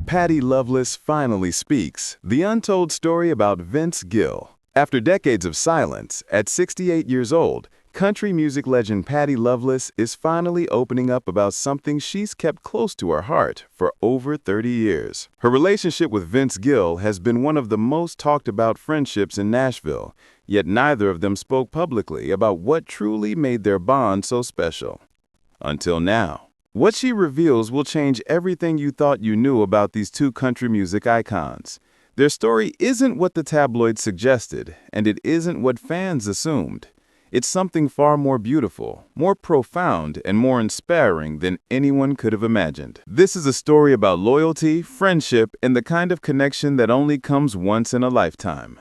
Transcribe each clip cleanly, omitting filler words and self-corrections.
Patty Loveless finally speaks, the untold story about Vince Gill. After decades of silence, at 68 years old, country music legend Patty Loveless is finally opening up about something she's kept close to her heart for over 30 years. Her relationship with Vince Gill has been one of the most talked about friendships in Nashville, yet neither of them spoke publicly about what truly made their bond so special. Until now. What she reveals will change everything you thought you knew about these two country music icons. Their story isn't what the tabloids suggested, and it isn't what fans assumed. It's something far more beautiful, more profound, and more inspiring than anyone could have imagined. This is a story about loyalty, friendship, and the kind of connection that only comes once in a lifetime.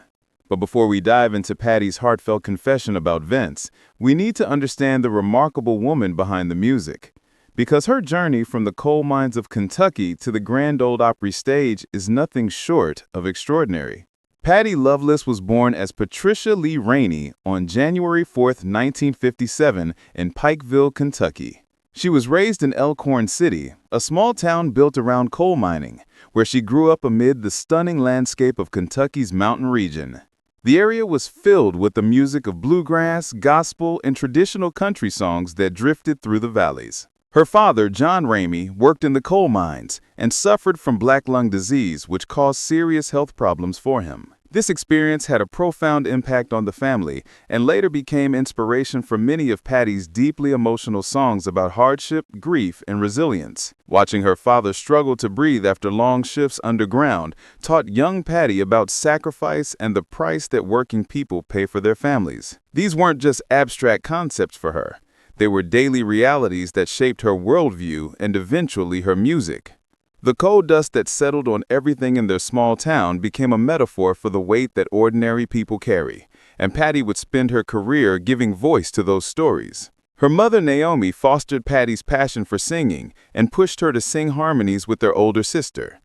But before we dive into Patty's heartfelt confession about Vince, we need to understand the remarkable woman behind the music. Because her journey from the coal mines of Kentucky to the grand old Opry stage is nothing short of extraordinary. Patty Loveless was born as Patricia Lee Rainey on January 4, 1957 in Pikeville, Kentucky. She was raised in Elkhorn City, a small town built around coal mining, where she grew up amid the stunning landscape of Kentucky's mountain region. The area was filled with the music of bluegrass, gospel, and traditional country songs that drifted through the valleys. Her father, John Ramey, worked in the coal mines and suffered from black lung disease, which caused serious health problems for him. This experience had a profound impact on the family and later became inspiration for many of Patty's deeply emotional songs about hardship, grief, and resilience. Watching her father struggle to breathe after long shifts underground taught young Patty about sacrifice and the price that working people pay for their families. These weren't just abstract concepts for her. They were daily realities that shaped her worldview and eventually her music. The coal dust that settled on everything in their small town became a metaphor for the weight that ordinary people carry, and Patty would spend her career giving voice to those stories. Her mother, Naomi, fostered Patty's passion for singing and pushed her to sing harmonies with their older sister.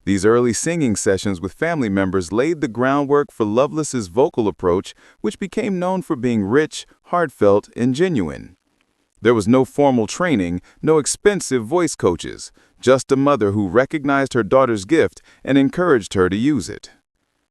These early singing sessions with family members laid the groundwork for Loveless's vocal approach, which became known for being rich, heartfelt, and genuine. There was no formal training, no expensive voice coaches, just a mother who recognized her daughter's gift and encouraged her to use it.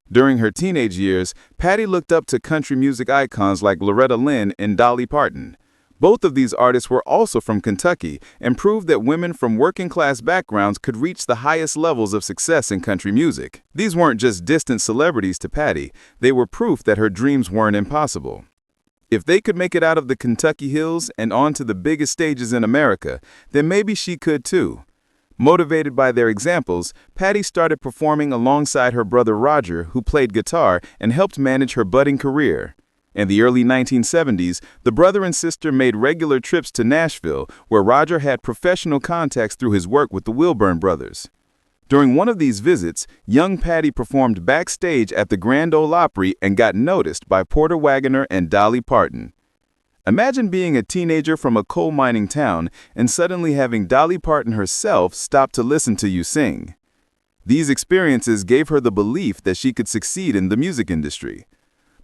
During her teenage years, Patty looked up to country music icons like Loretta Lynn and Dolly Parton. Both of these artists were also from Kentucky and proved that women from working-class backgrounds could reach the highest levels of success in country music. These weren't just distant celebrities to Patty, they were proof that her dreams weren't impossible. If they could make it out of the Kentucky hills and onto the biggest stages in America, then maybe she could too. Motivated by their examples, Patty started performing alongside her brother Roger, who played guitar and helped manage her budding career. In the early 1970s, the brother and sister made regular trips to Nashville, where Roger had professional contacts through his work with the Wilburn brothers. During one of these visits, young Patty performed backstage at the Grand Ole Opry and got noticed by Porter Wagoner and Dolly Parton. Imagine being a teenager from a coal mining town and suddenly having Dolly Parton herself stop to listen to you sing. These experiences gave her the belief that she could succeed in the music industry.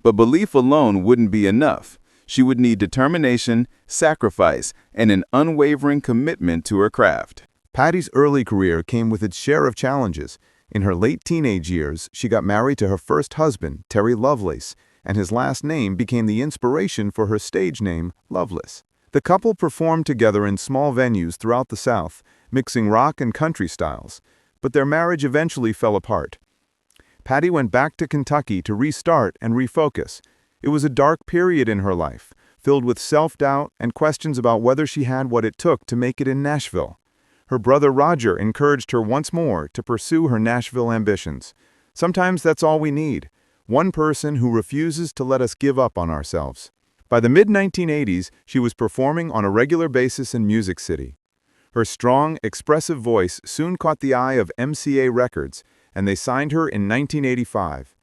But belief alone wouldn't be enough. She would need determination, sacrifice, and an unwavering commitment to her craft. Patty's early career came with its share of challenges. In her late teenage years, she got married to her first husband, Terry Loveless, and his last name became the inspiration for her stage name, Loveless. The couple performed together in small venues throughout the South, mixing rock and country styles, but their marriage eventually fell apart. Patty went back to Kentucky to restart and refocus. It was a dark period in her life, filled with self-doubt and questions about whether she had what it took to make it in Nashville. Her brother Roger encouraged her once more to pursue her Nashville ambitions. Sometimes that's all we need, one person who refuses to let us give up on ourselves. By the mid-1980s, she was performing on a regular basis in Music City. Her strong, expressive voice soon caught the eye of MCA Records, and they signed her in 1985.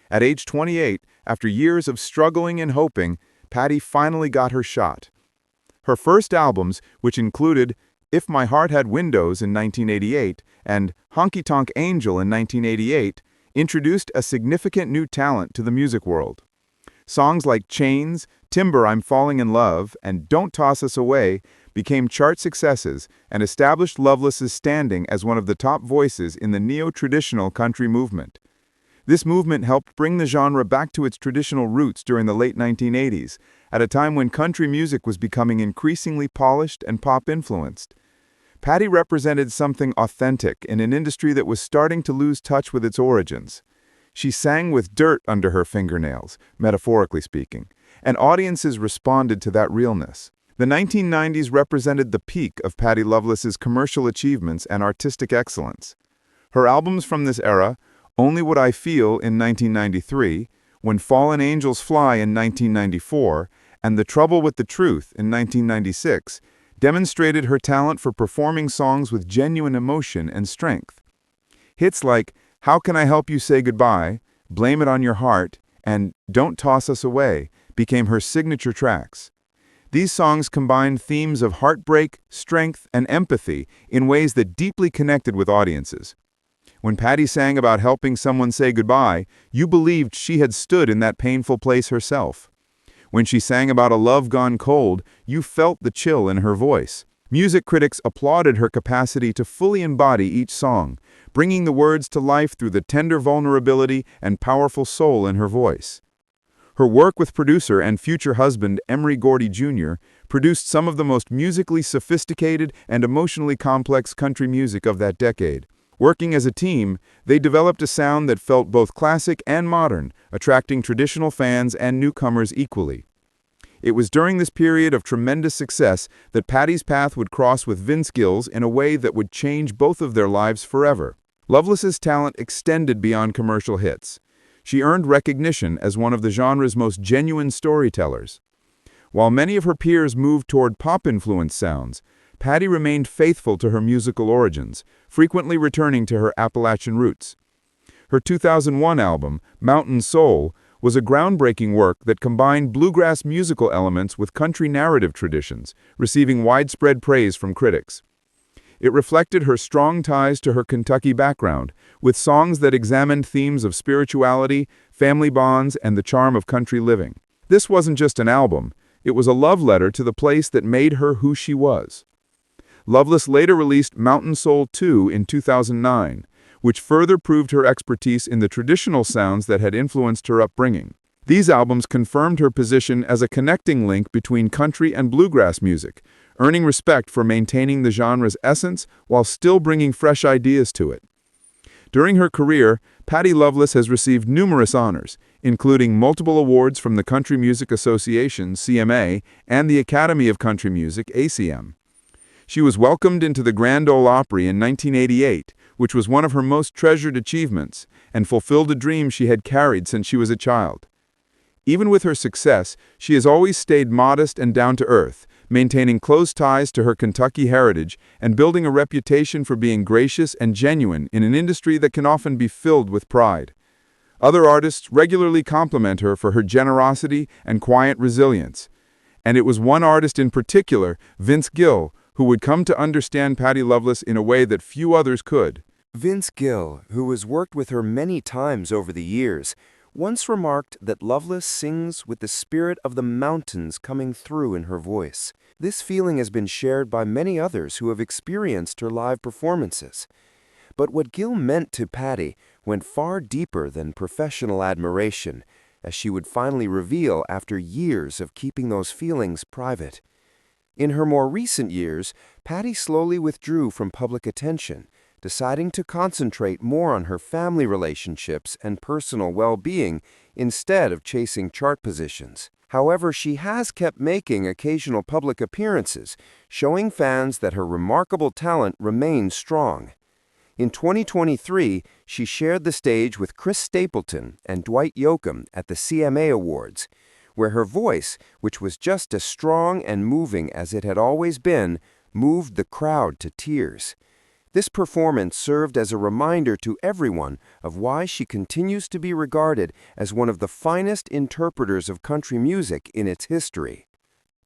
At age 28, after years of struggling and hoping, Patty finally got her shot. Her first albums, which included If My Heart Had Windows in 1988 and Honky Tonk Angel in 1988, introduced a significant new talent to the music world. Songs like Chains, Timber I'm Falling in Love, and Don't Toss Us Away became chart successes and established Loveless's standing as one of the top voices in the neo-traditional country movement. This movement helped bring the genre back to its traditional roots during the late 1980s, at a time when country music was becoming increasingly polished and pop-influenced. Patty represented something authentic in an industry that was starting to lose touch with its origins. She sang with dirt under her fingernails, metaphorically speaking, and audiences responded to that realness. The 1990s represented the peak of Patty Loveless's commercial achievements and artistic excellence. Her albums from this era, Only What I Feel in 1993, When Fallen Angels Fly in 1994, and The Trouble with the Truth in 1996, demonstrated her talent for performing songs with genuine emotion and strength. Hits like How Can I Help You Say Goodbye, Blame It on Your Heart, and Don't Toss Us Away became her signature tracks. These songs combined themes of heartbreak, strength, and empathy in ways that deeply connected with audiences. When Patty sang about helping someone say goodbye, you believed she had stood in that painful place herself. When she sang about a love gone cold, you felt the chill in her voice. Music critics applauded her capacity to fully embody each song, bringing the words to life through the tender vulnerability and powerful soul in her voice. Her work with producer and future husband Emory Gordy Jr. produced some of the most musically sophisticated and emotionally complex country music of that decade. Working as a team, they developed a sound that felt both classic and modern, attracting traditional fans and newcomers equally. It was during this period of tremendous success that Patty's path would cross with Vince Gill's in a way that would change both of their lives forever. Loveless's talent extended beyond commercial hits. She earned recognition as one of the genre's most genuine storytellers. While many of her peers moved toward pop-influenced sounds, Patty remained faithful to her musical origins, frequently returning to her Appalachian roots. Her 2001 album, Mountain Soul, was a groundbreaking work that combined bluegrass musical elements with country narrative traditions, receiving widespread praise from critics. It reflected her strong ties to her Kentucky background, with songs that examined themes of spirituality, family bonds, and the charm of country living. This wasn't just an album, it was a love letter to the place that made her who she was. Loveless later released Mountain Soul 2 in 2009, which further proved her expertise in the traditional sounds that had influenced her upbringing. These albums confirmed her position as a connecting link between country and bluegrass music, earning respect for maintaining the genre's essence while still bringing fresh ideas to it. During her career, Patty Loveless has received numerous honors, including multiple awards from the Country Music Association, CMA, and the Academy of Country Music, ACM. She was welcomed into the Grand Ole Opry in 1988, which was one of her most treasured achievements, and fulfilled a dream she had carried since she was a child. Even with her success, she has always stayed modest and down-to-earth, maintaining close ties to her Kentucky heritage and building a reputation for being gracious and genuine in an industry that can often be filled with pride. Other artists regularly compliment her for her generosity and quiet resilience. And it was one artist in particular, Vince Gill, who would come to understand Patty Loveless in a way that few others could. Vince Gill, who has worked with her many times over the years, once remarked that Loveless sings with the spirit of the mountains coming through in her voice. This feeling has been shared by many others who have experienced her live performances. But what Gill meant to Patty went far deeper than professional admiration, as she would finally reveal after years of keeping those feelings private. In her more recent years, Patty slowly withdrew from public attention, deciding to concentrate more on her family relationships and personal well-being instead of chasing chart positions. However, she has kept making occasional public appearances, showing fans that her remarkable talent remains strong. In 2023, she shared the stage with Chris Stapleton and Dwight Yoakam at the CMA Awards, where her voice, which was just as strong and moving as it had always been, moved the crowd to tears. This performance served as a reminder to everyone of why she continues to be regarded as one of the finest interpreters of country music in its history.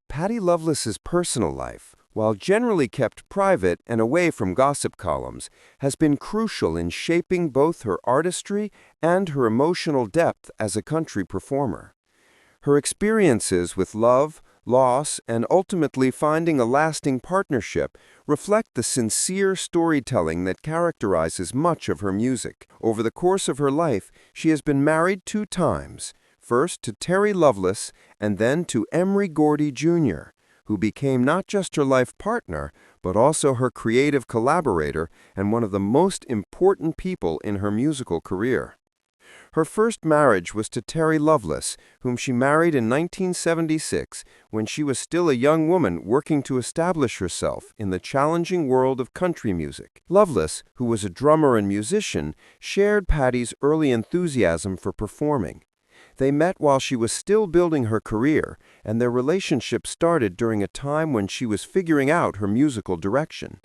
Patty Loveless's personal life, while generally kept private and away from gossip columns, has been crucial in shaping both her artistry and her emotional depth as a country performer. Her experiences with love, loss, and ultimately finding a lasting partnership reflect the sincere storytelling that characterizes much of her music. Over the course of her life, she has been married 2 times, first to Terry Loveless and then to Emory Gordy Jr., who became not just her life partner, but also her creative collaborator and one of the most important people in her musical career. Her first marriage was to Terry Loveless, whom she married in 1976 when she was still a young woman working to establish herself in the challenging world of country music. Loveless, who was a drummer and musician, shared Patty's early enthusiasm for performing. They met while she was still building her career, and their relationship started during a time when she was figuring out her musical direction.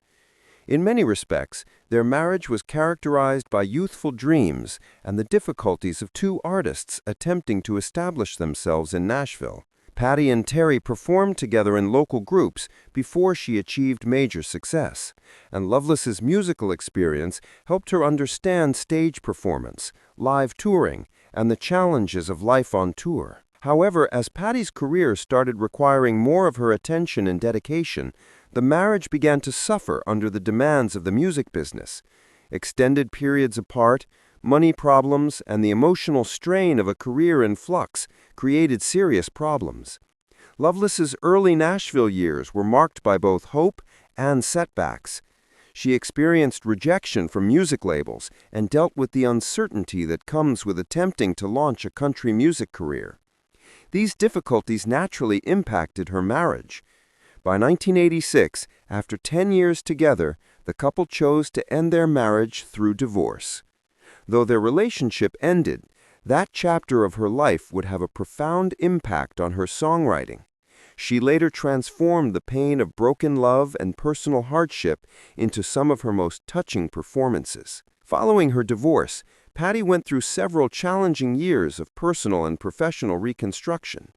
In many respects, their marriage was characterized by youthful dreams and the difficulties of two artists attempting to establish themselves in Nashville. Patty and Terry performed together in local groups before she achieved major success, and Loveless's musical experience helped her understand stage performance, live touring, and the challenges of life on tour. However, as Patty's career started requiring more of her attention and dedication, the marriage began to suffer under the demands of the music business. Extended periods apart, money problems, and the emotional strain of a career in flux created serious problems. Loveless's early Nashville years were marked by both hope and setbacks. She experienced rejection from music labels and dealt with the uncertainty that comes with attempting to launch a country music career. These difficulties naturally impacted her marriage. By 1986, after 10 years together, the couple chose to end their marriage through divorce. Though their relationship ended, that chapter of her life would have a profound impact on her songwriting. She later transformed the pain of broken love and personal hardship into some of her most touching performances. Following her divorce, Patty went through several challenging years of personal and professional reconstruction.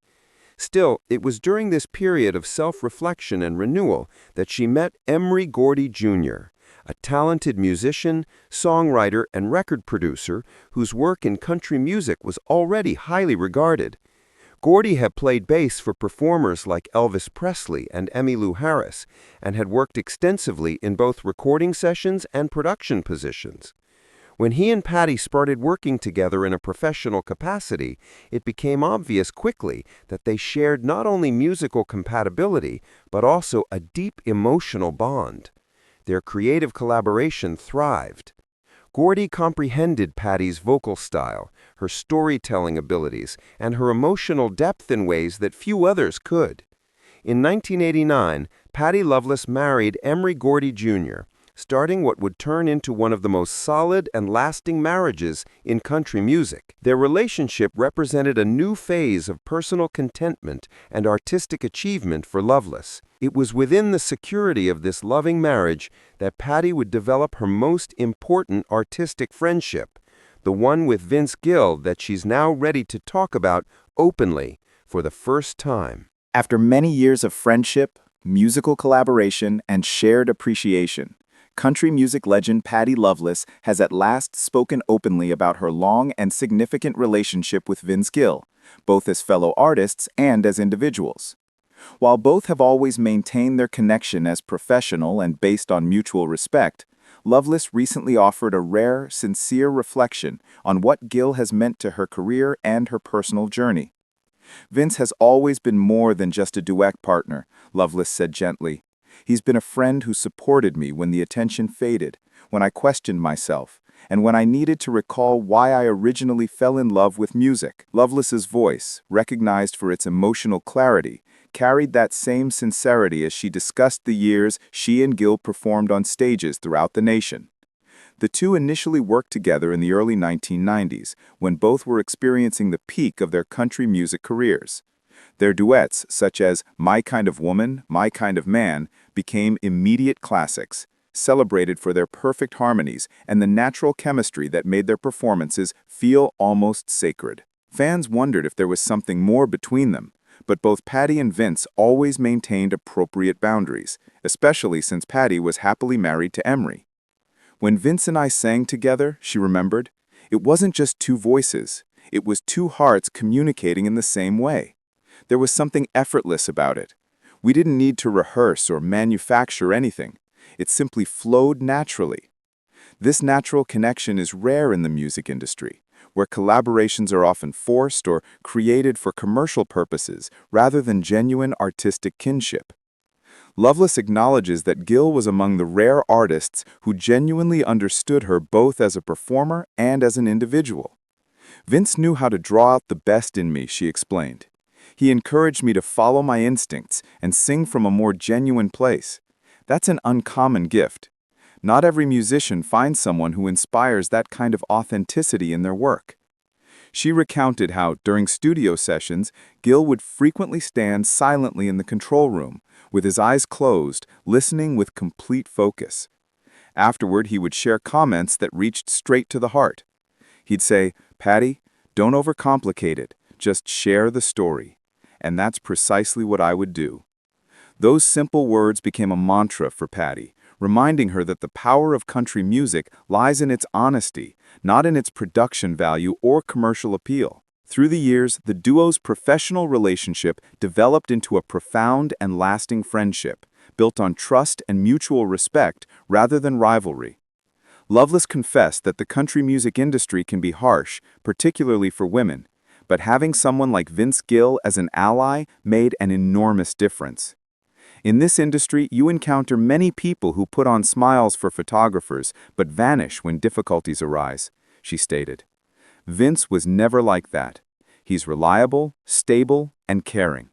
Still, it was during this period of self-reflection and renewal that she met Emory Gordy Jr., a talented musician, songwriter, and record producer whose work in country music was already highly regarded. Gordy had played bass for performers like Elvis Presley and Emmylou Harris, and had worked extensively in both recording sessions and production positions. When he and Patty started working together in a professional capacity, it became obvious quickly that they shared not only musical compatibility, but also a deep emotional bond. Their creative collaboration thrived. Gordy comprehended Patty's vocal style, her storytelling abilities, and her emotional depth in ways that few others could. In 1989, Patty Loveless married Emory Gordy Jr., starting what would turn into one of the most solid and lasting marriages in country music. Their relationship represented a new phase of personal contentment and artistic achievement for Loveless. It was within the security of this loving marriage that Patty would develop her most important artistic friendship, the one with Vince Gill that she's now ready to talk about openly for the first time. After many years of friendship, musical collaboration, and shared appreciation, country music legend Patty Loveless has at last spoken openly about her long and significant relationship with Vince Gill, both as fellow artists and as individuals. While both have always maintained their connection as professional and based on mutual respect, Loveless recently offered a rare, sincere reflection on what Gill has meant to her career and her personal journey. "Vince has always been more than just a duet partner," Loveless said gently. "He's been a friend who supported me when the attention faded, when I questioned myself, and when I needed to recall why I originally fell in love with music." Loveless's voice, recognized for its emotional clarity, carried that same sincerity as she discussed the years she and Gill performed on stages throughout the nation. The two initially worked together in the early 1990s, when both were experiencing the peak of their country music careers. Their duets, such as My Kind of Woman, My Kind of Man, became immediate classics, celebrated for their perfect harmonies and the natural chemistry that made their performances feel almost sacred. Fans wondered if there was something more between them, but both Patty and Vince always maintained appropriate boundaries, especially since Patty was happily married to Emory. "When Vince and I sang together," she remembered, "it wasn't just two voices, it was two hearts communicating in the same way. There was something effortless about it. We didn't need to rehearse or manufacture anything. It simply flowed naturally. This natural connection is rare in the music industry, where collaborations are often forced or created for commercial purposes rather than genuine artistic kinship. Loveless acknowledges that Gill was among the rare artists who genuinely understood her both as a performer and as an individual. Vince knew how to draw out the best in me, she explained. He encouraged me to follow my instincts and sing from a more genuine place. That's an uncommon gift. Not every musician finds someone who inspires that kind of authenticity in their work. She recounted how, during studio sessions, Gill would frequently stand silently in the control room, with his eyes closed, listening with complete focus. Afterward, he would share comments that reached straight to the heart. He'd say, "Patty, don't overcomplicate it, just share the story." And that's precisely what I would do. Those simple words became a mantra for Patty, reminding her that the power of country music lies in its honesty, not in its production value or commercial appeal. Through the years, the duo's professional relationship developed into a profound and lasting friendship, built on trust and mutual respect rather than rivalry. Loveless confessed that the country music industry can be harsh, particularly for women, but having someone like Vince Gill as an ally made an enormous difference. In this industry, you encounter many people who put on smiles for photographers but vanish when difficulties arise, she stated. Vince was never like that. He's reliable, stable, and caring.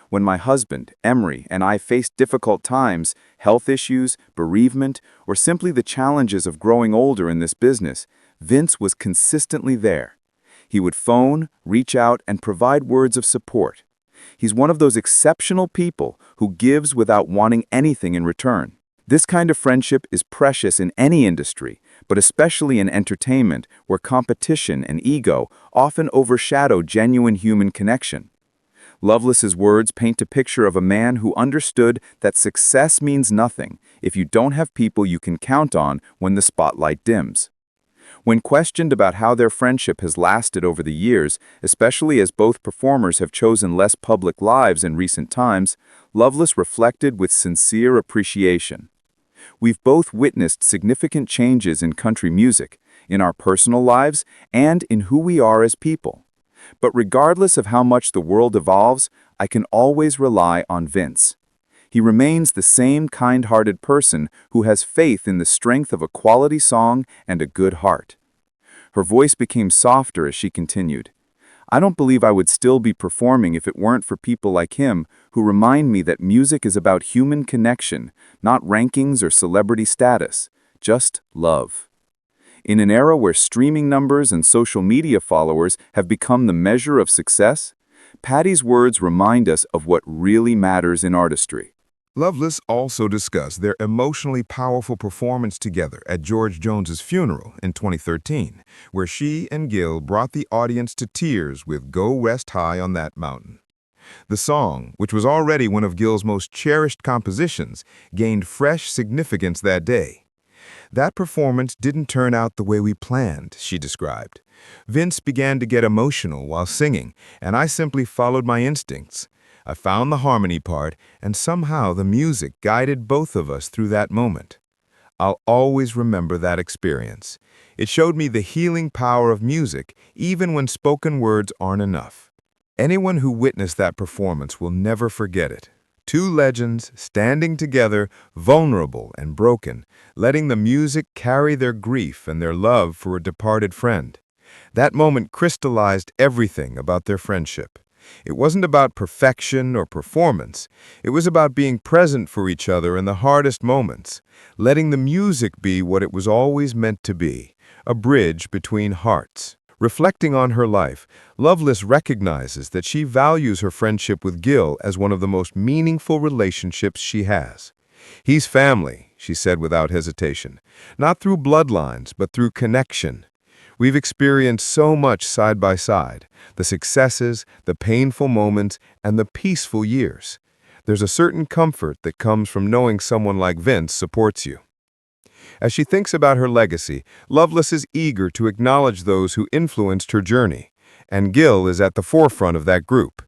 When my husband, Emery, and I faced difficult times, health issues, bereavement, or simply the challenges of growing older in this business, Vince was consistently there. He would phone, reach out, and provide words of support. He's one of those exceptional people who gives without wanting anything in return. This kind of friendship is precious in any industry, but especially in entertainment, where competition and ego often overshadow genuine human connection. Loveless's words paint a picture of a man who understood that success means nothing if you don't have people you can count on when the spotlight dims. When questioned about how their friendship has lasted over the years, especially as both performers have chosen less public lives in recent times, Loveless reflected with sincere appreciation. We've both witnessed significant changes in country music, in our personal lives, and in who we are as people. But regardless of how much the world evolves, I can always rely on Vince. He remains the same kind-hearted person who has faith in the strength of a quality song and a good heart. Her voice became softer as she continued. I don't believe I would still be performing if it weren't for people like him who remind me that music is about human connection, not rankings or celebrity status, just love. In an era where streaming numbers and social media followers have become the measure of success, Patty's words remind us of what really matters in artistry. Loveless also discussed their emotionally powerful performance together at George Jones's funeral in 2013, where she and Gill brought the audience to tears with "Go Rest High on That Mountain." The song, which was already one of Gill's most cherished compositions, gained fresh significance that day. That performance didn't turn out the way we planned, she described. Vince began to get emotional while singing, and I simply followed my instincts. I found the harmony part, and somehow the music guided both of us through that moment. I'll always remember that experience. It showed me the healing power of music, even when spoken words aren't enough. Anyone who witnessed that performance will never forget it. Two legends standing together, vulnerable and broken, letting the music carry their grief and their love for a departed friend. That moment crystallized everything about their friendship. It wasn't about perfection or performance. It was about being present for each other in the hardest moments, letting the music be what it was always meant to be, a bridge between hearts. Reflecting on her life, Loveless recognizes that she values her friendship with Gill as one of the most meaningful relationships she has. He's family, she said without hesitation, not through bloodlines, but through connection. We've experienced so much side by side, the successes, the painful moments, and the peaceful years. There's a certain comfort that comes from knowing someone like Vince supports you. As she thinks about her legacy, Loveless is eager to acknowledge those who influenced her journey, and Gill is at the forefront of that group.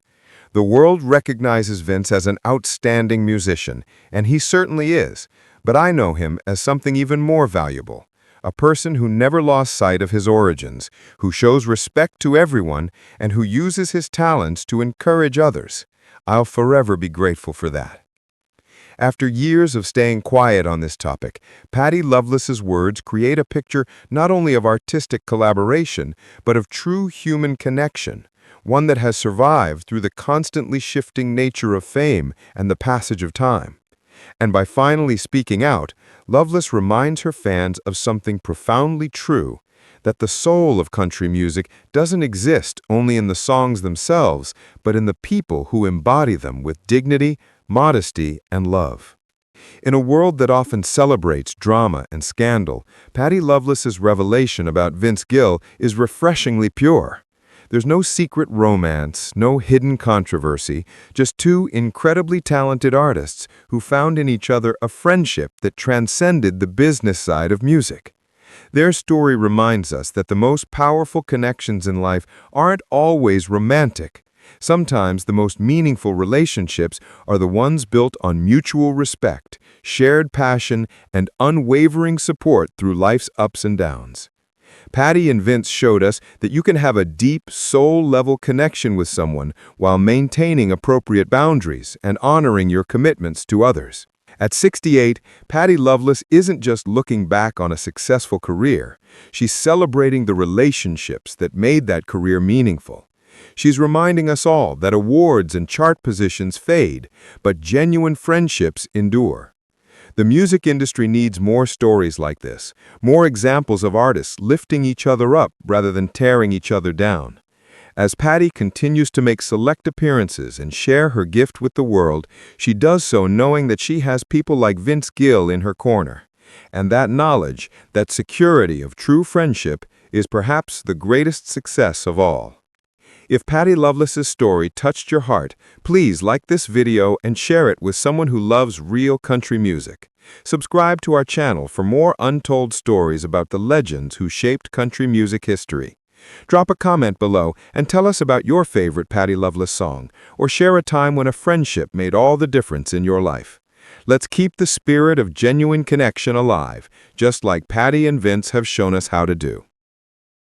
The world recognizes Vince as an outstanding musician, and he certainly is, but I know him as something even more valuable. A person who never lost sight of his origins, who shows respect to everyone, and who uses his talents to encourage others. I'll forever be grateful for that. After years of staying quiet on this topic, Patty Loveless's words create a picture not only of artistic collaboration, but of true human connection, one that has survived through the constantly shifting nature of fame and the passage of time. And by finally speaking out, Loveless reminds her fans of something profoundly true, that the soul of country music doesn't exist only in the songs themselves, but in the people who embody them with dignity, modesty, and love. In a world that often celebrates drama and scandal, Patty Loveless's revelation about Vince Gill is refreshingly pure. There's no secret romance, no hidden controversy, just two incredibly talented artists who found in each other a friendship that transcended the business side of music. Their story reminds us that the most powerful connections in life aren't always romantic. Sometimes the most meaningful relationships are the ones built on mutual respect, shared passion, and unwavering support through life's ups and downs. Patty and Vince showed us that you can have a deep, soul-level connection with someone while maintaining appropriate boundaries and honoring your commitments to others. At 68, Patty Loveless isn't just looking back on a successful career. She's celebrating the relationships that made that career meaningful. She's reminding us all that awards and chart positions fade, but genuine friendships endure. The music industry needs more stories like this, more examples of artists lifting each other up rather than tearing each other down. As Patty continues to make select appearances and share her gift with the world, she does so knowing that she has people like Vince Gill in her corner. And that knowledge, that security of true friendship, is perhaps the greatest success of all. If Patty Loveless's story touched your heart, please like this video and share it with someone who loves real country music. Subscribe to our channel for more untold stories about the legends who shaped country music history. Drop a comment below and tell us about your favorite Patty Loveless song, or share a time when a friendship made all the difference in your life. Let's keep the spirit of genuine connection alive, just like Patty and Vince have shown us how to do.